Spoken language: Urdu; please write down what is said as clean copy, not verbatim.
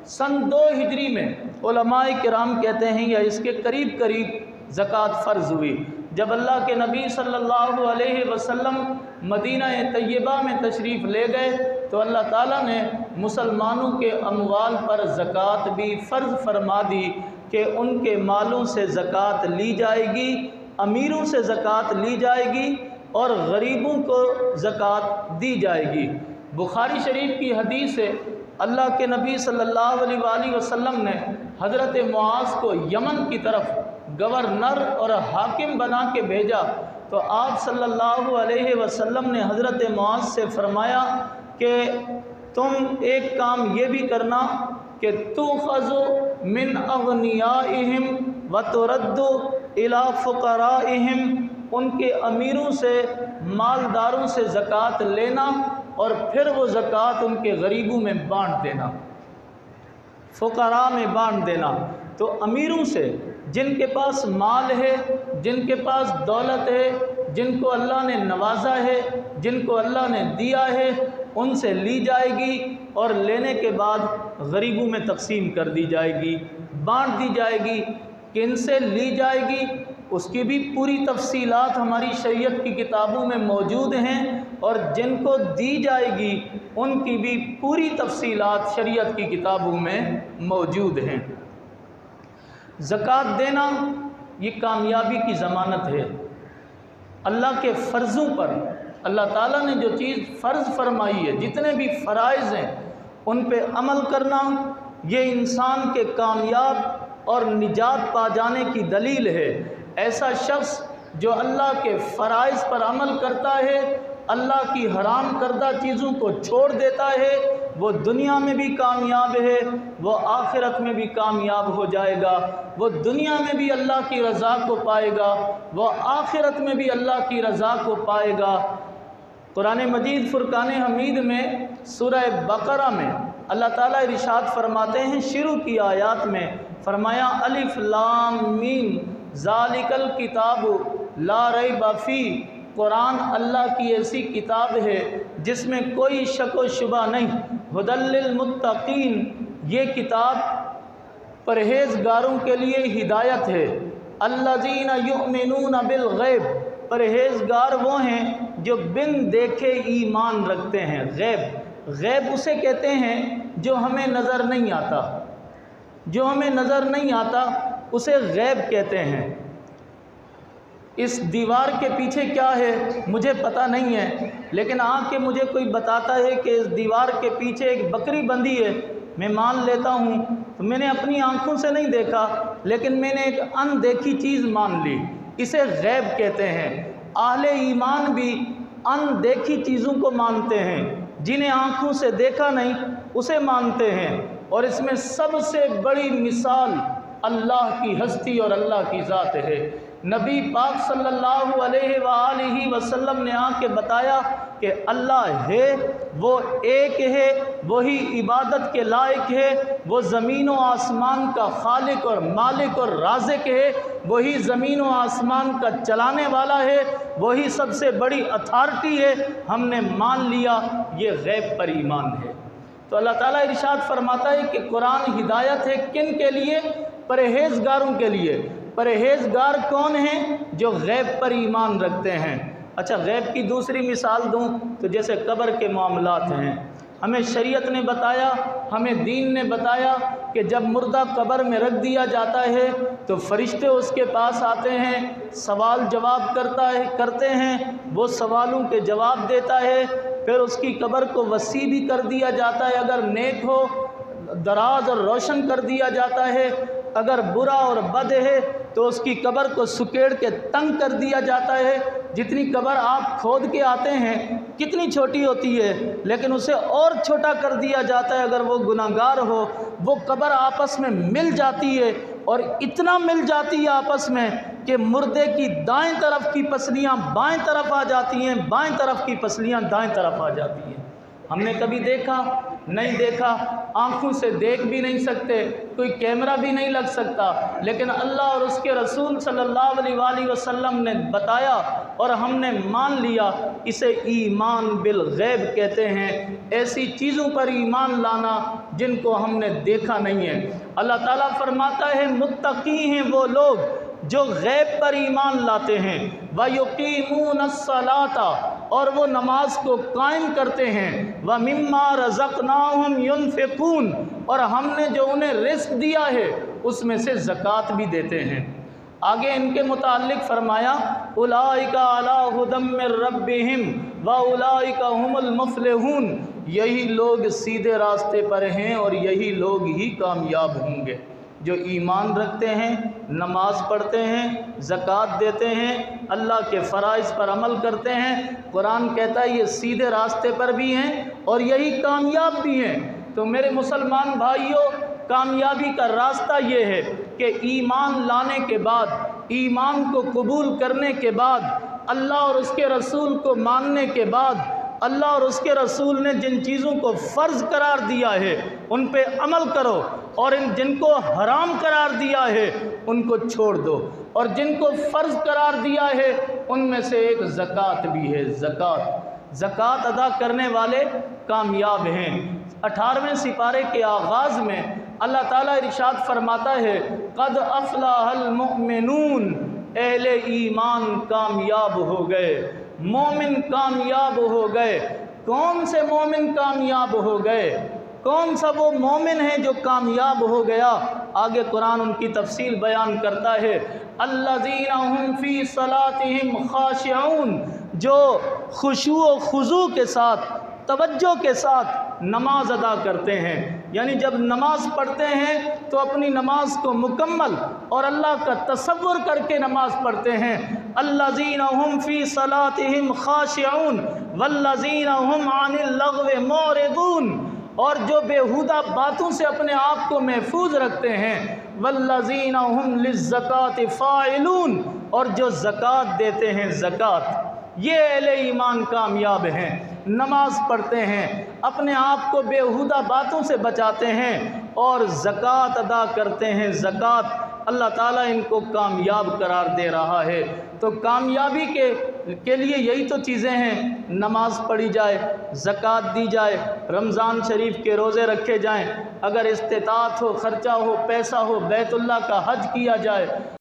سن 2 ہجری میں علماء کرام کہتے ہیں یا اس کے قریب قریب زکوٰۃ فرض ہوئی۔ جب اللہ کے نبی صلی اللہ علیہ وسلم مدینہ طیبہ میں تشریف لے گئے تو اللہ تعالیٰ نے مسلمانوں کے اموال پر زکوٰۃ بھی فرض فرما دی کہ ان کے مالوں سے زکوٰۃ لی جائے گی، امیروں سے زکوٰۃ لی جائے گی اور غریبوں کو زکوٰۃ دی جائے گی۔ بخاری شریف کی حدیث ہے، اللہ کے نبی صلی اللہ علیہ وآلہ وسلم نے حضرت معاذ کو یمن کی طرف گورنر اور حاکم بنا کے بھیجا تو آپ صلی اللہ علیہ وسلم نے حضرت معاذ سے فرمایا کہ تم ایک کام یہ بھی کرنا کہ تؤخذ من اغنیائہم وترد الی فقرائہم، ان کے امیروں سے مالداروں سے زکوٰۃ لینا اور پھر وہ زکوٰۃ ان کے غریبوں میں بانٹ دینا، فقراء میں بانٹ دینا۔ تو امیروں سے، جن کے پاس مال ہے، جن کے پاس دولت ہے، جن کو اللہ نے نوازا ہے، جن کو اللہ نے دیا ہے، ان سے لی جائے گی اور لینے کے بعد غریبوں میں تقسیم کر دی جائے گی، بانٹ دی جائے گی۔ کن سے لی جائے گی اس کی بھی پوری تفصیلات ہماری شریعت کی کتابوں میں موجود ہیں، اور جن کو دی جائے گی ان کی بھی پوری تفصیلات شریعت کی کتابوں میں موجود ہیں۔ زکوٰۃ دینا یہ کامیابی کی ضمانت ہے۔ اللہ کے فرضوں پر اللہ تعالیٰ نے جو چیز فرض فرمائی ہے، جتنے بھی فرائض ہیں ان پہ عمل کرنا، یہ انسان کے کامیاب اور نجات پا جانے کی دلیل ہے۔ ایسا شخص جو اللہ کے فرائض پر عمل کرتا ہے، اللہ کی حرام کردہ چیزوں کو چھوڑ دیتا ہے، وہ دنیا میں بھی کامیاب ہے، وہ آخرت میں بھی کامیاب ہو جائے گا۔ وہ دنیا میں بھی اللہ کی رضا کو پائے گا، وہ آخرت میں بھی اللہ کی رضا کو پائے گا۔ قرآن مجید فرقان حمید میں سورہ بقرہ میں اللہ تعالیٰ ارشاد فرماتے ہیں، شروع کی آیات میں فرمایا الف لام میم ذالک الکتاب لا ریب فیہ، قرآن اللہ کی ایسی کتاب ہے جس میں کوئی شک و شبہ نہیں، ھدی للمتقین، یہ کتاب پرہیزگاروں کے لیے ہدایت ہے، الذین یؤمنون بالغیب، پرہیزگار وہ ہیں جو بن دیکھے ایمان رکھتے ہیں۔ غیب اسے کہتے ہیں جو ہمیں نظر نہیں آتا، جو ہمیں نظر نہیں آتا اسے غیب کہتے ہیں۔ اس دیوار کے پیچھے کیا ہے مجھے پتہ نہیں ہے، لیکن آ کے مجھے کوئی بتاتا ہے کہ اس دیوار کے پیچھے ایک بکری بندھی ہے، میں مان لیتا ہوں، تو میں نے اپنی آنکھوں سے نہیں دیکھا لیکن میں نے ایک ان دیکھی چیز مان لی، اسے غیب کہتے ہیں۔ اہل ایمان بھی ان دیکھی چیزوں کو مانتے ہیں، جنہیں آنکھوں سے دیکھا نہیں اسے مانتے ہیں، اور اس میں سب سے بڑی مثال اللہ کی ہستی اور اللہ کی ذات ہے۔ نبی پاک صلی اللہ علیہ وآلہ وسلم نے آ کے بتایا کہ اللہ ہے، وہ ایک ہے، وہی عبادت کے لائق ہے، وہ زمین و آسمان کا خالق اور مالک اور رازق ہے، وہی زمین و آسمان کا چلانے والا ہے، وہی سب سے بڑی اتھارٹی ہے، ہم نے مان لیا، یہ غیب پر ایمان ہے۔ تو اللہ تعالیٰ ارشاد فرماتا ہے کہ قرآن ہدایت ہے کن کے لیے؟ پرہیزگاروں کے لیے۔ پرہیزگار کون ہیں؟ جو غیب پر ایمان رکھتے ہیں۔ اچھا، غیب کی دوسری مثال دوں تو جیسے قبر کے معاملات ہیں، ہمیں شریعت نے بتایا، ہمیں دین نے بتایا کہ جب مردہ قبر میں رکھ دیا جاتا ہے تو فرشتے اس کے پاس آتے ہیں، سوال جواب کرتے ہیں، وہ سوالوں کے جواب دیتا ہے، پھر اس کی قبر کو وسیع بھی کر دیا جاتا ہے، اگر نیک ہو دراز اور روشن کر دیا جاتا ہے، اگر برا اور بد ہے تو اس کی قبر کو سکیڑ کے تنگ کر دیا جاتا ہے۔ جتنی قبر آپ کھود کے آتے ہیں کتنی چھوٹی ہوتی ہے، لیکن اسے اور چھوٹا کر دیا جاتا ہے، اگر وہ گناہگار ہو وہ قبر آپس میں مل جاتی ہے، اور اتنا مل جاتی ہے آپس میں کہ مردے کی دائیں طرف کی پسلیاں بائیں طرف آ جاتی ہیں، بائیں طرف کی پسلیاں دائیں طرف آ جاتی ہیں۔ ہم نے کبھی دیکھا نہیں دیکھا، آنکھوں سے دیکھ بھی نہیں سکتے، کوئی کیمرہ بھی نہیں لگ سکتا، لیکن اللہ اور اس کے رسول صلی اللہ علیہ وآلہ وسلم نے بتایا اور ہم نے مان لیا، اسے ایمان بالغیب کہتے ہیں۔ ایسی چیزوں پر ایمان لانا جن کو ہم نے دیکھا نہیں ہے۔ اللہ تعالیٰ فرماتا ہے متقی ہیں وہ لوگ جو غیب پر ایمان لاتے ہیں، وَيُقِيمُونَ الصَّلَاةَ اور وہ نماز کو قائم کرتے ہیں، وَمِمَّا رَزَقْنَاهُمْ يُنْفِقُونَ اور ہم نے جو انہیں رزق دیا ہے اس میں سے زکوٰۃ بھی دیتے ہیں۔ آگے ان کے متعلق فرمایا اولئک علی ھدی من ربہم واولئک ھم المفلحون، یہی لوگ سیدھے راستے پر ہیں اور یہی لوگ ہی کامیاب ہوں گے جو ایمان رکھتے ہیں، نماز پڑھتے ہیں، زکوٰۃ دیتے ہیں، اللہ کے فرائض پر عمل کرتے ہیں۔ قرآن کہتا ہے یہ سیدھے راستے پر بھی ہیں اور یہی کامیاب بھی ہیں۔ تو میرے مسلمان بھائیوں، کامیابی کا راستہ یہ ہے کہ ایمان لانے کے بعد، ایمان کو قبول کرنے کے بعد، اللہ اور اس کے رسول کو ماننے کے بعد، اللہ اور اس کے رسول نے جن چیزوں کو فرض قرار دیا ہے ان پہ عمل کرو، اور جن کو حرام قرار دیا ہے ان کو چھوڑ دو، اور جن کو فرض قرار دیا ہے ان میں سے ایک زکوٰۃ بھی ہے۔ زکوٰۃ ادا کرنے والے کامیاب ہیں۔ 18ویں سپارے کے آغاز میں اللہ تعالیٰ ارشاد فرماتا ہے قد افلح المؤمنون، اہل ایمان کامیاب ہو گئے، مومن کامیاب ہو گئے۔ کون سے مومن کامیاب ہو گئے؟ کون سا وہ مومن ہے جو کامیاب ہو گیا؟ آگے قرآن ان کی تفصیل بیان کرتا ہے الذین هم فی صلاتهم خاشعون، جو خشوع و خضوع کے ساتھ، توجہ کے ساتھ نماز ادا کرتے ہیں۔ یعنی جب نماز پڑھتے ہیں تو اپنی نماز کو مکمل اور اللہ کا تصور کر کے نماز پڑھتے ہیں۔ الذین هم فی صلاتهم خاشعون والذین هم عن اللغو معرضون، اور جو بیہودہ باتوں سے اپنے آپ کو محفوظ رکھتے ہیں۔ والذین هم للزکاۃ فاعلون، اور جو زکوٰۃ دیتے ہیں زکوٰۃ۔ یہ اہل ایمان کامیاب ہیں، نماز پڑھتے ہیں، اپنے آپ کو بیہودہ باتوں سے بچاتے ہیں اور زکوٰۃ ادا کرتے ہیں۔ زکوٰۃ اللہ تعالیٰ ان کو کامیاب قرار دے رہا ہے۔ تو کامیابی کے لیے یہی تو چیزیں ہیں، نماز پڑھی جائے، زکوٰۃ دی جائے، رمضان شریف کے روزے رکھے جائیں، اگر استطاعت ہو، خرچہ ہو، پیسہ ہو، بیت اللہ کا حج کیا جائے۔